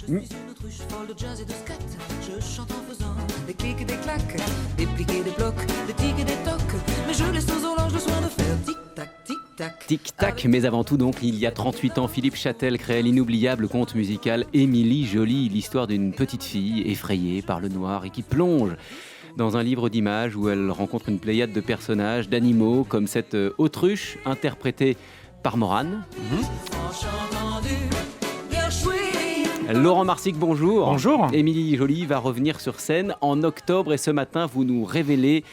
suis une autruche folle de jazz et de scat. Je chante en faisant des clics et des claques, des pliques et des blocs, des tics et des tocs. Mais je laisse aux horloges le soin de faire tic-tac, tic-tac. Tic-tac, mais avant tout donc, il y a 38 ans, Philippe Châtel créait l'inoubliable conte musical Émilie Jolie, l'histoire d'une petite fille effrayée par le noir et qui plonge dans un livre d'images où elle rencontre une pléiade de personnages, d'animaux, comme cette autruche interprétée par Morane. Laurent Marsic, bonjour. Bonjour. Émilie Jolie va revenir sur scène en octobre et ce matin, vous nous révélez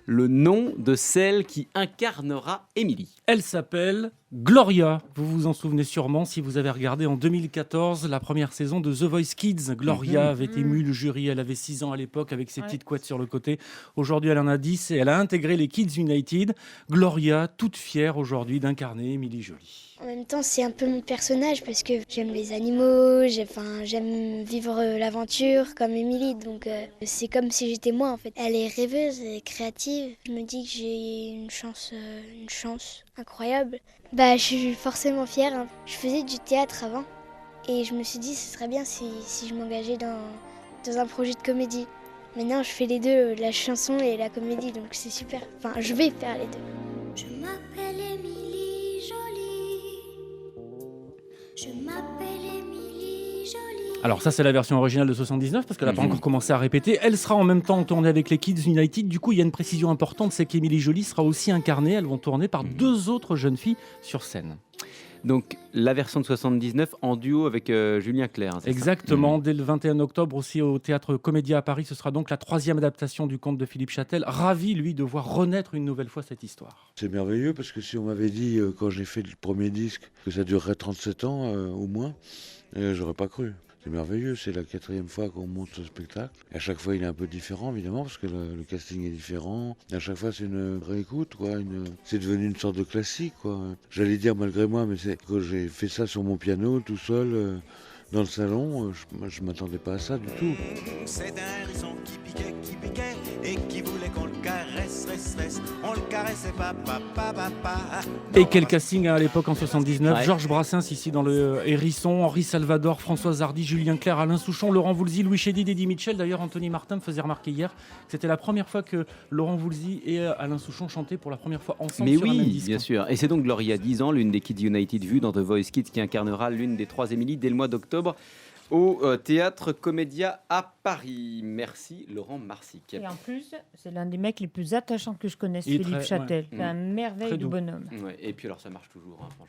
le nom de celle qui incarnera Émilie. Elle s'appelle Gloria. Vous vous en souvenez sûrement si vous avez regardé en 2014 la première saison de The Voice Kids. Gloria avait ému le jury. Elle avait 6 ans à l'époque avec ses petites couettes sur le côté. Aujourd'hui, elle en a 10 et elle a intégré les Kids United. Gloria, toute fière aujourd'hui d'incarner Émilie Jolie. En même temps, c'est un peu mon personnage parce que j'aime les animaux, j'aime vivre l'aventure comme Émilie. Donc c'est comme si j'étais moi en fait. Elle est rêveuse et créative. Je me dis que j'ai une chance incroyable. Je suis forcément fière, hein. Je faisais du théâtre avant et je me suis dit ce serait bien si je m'engageais dans un projet de comédie. Maintenant, je fais les deux, la chanson et la comédie, donc c'est super. Enfin, je vais faire les deux. Je m'appelle Émilie Jolie. Je m'appelle Émilie Jolie. Alors ça, c'est la version originale de 79 parce qu'elle n'a pas encore commencé à répéter. Elle sera en même temps en tournée avec les Kids United. Du coup, il y a une précision importante, c'est qu'Émilie Jolie sera aussi incarnée. Elles vont tourner par 2 autres jeunes filles sur scène. Donc la version de 79 en duo avec Julien Clerc. C'est Exactement, dès le 21 octobre aussi au Théâtre Comédia à Paris. Ce sera donc la 3e adaptation du conte de Philippe Châtel. Ravi, lui, de voir renaître une nouvelle fois cette histoire. C'est merveilleux parce que si on m'avait dit quand j'ai fait le premier disque que ça durerait 37 ans au moins, j'aurais pas cru. C'est merveilleux, c'est la 4e fois qu'on monte ce spectacle. Et à chaque fois, il est un peu différent, évidemment, parce que le casting est différent. Et à chaque fois, c'est une réécoute, quoi. C'est devenu une sorte de classique, quoi. J'allais dire malgré moi, mais c'est quand j'ai fait ça sur mon piano, tout seul, dans le salon, je m'attendais pas à ça du tout. C'est un hérisson qui piquait, et qui voulait qu'on le caresse, on le caressait pas. Et quel casting à l'époque en 79. Ouais. Georges Brassens ici dans le Hérisson, Henri Salvador, Françoise Hardy, Julien Clerc, Alain Souchon, Laurent Voulzy, Louis Chédid, Eddie Mitchell. D'ailleurs, Anthony Martin me faisait remarquer hier que c'était la première fois que Laurent Voulzy et Alain Souchon chantaient pour la première fois ensemble Mais sur un même oui, disque. bien sûr. Et c'est donc Gloria, 10 ans, l'une des Kids United vues dans The Voice Kids, qui incarnera l'une des 3 Émilie dès le mois d'octobre au Théâtre Comédia à Paris. Merci Laurent Marsic. Et en plus, c'est l'un des mecs les plus attachants que je connaisse, Il est Philippe très- Châtel. ouais. C'est un merveille Très de doux. bonhomme. Ouais, et puis alors ça marche toujours, hein, franchement.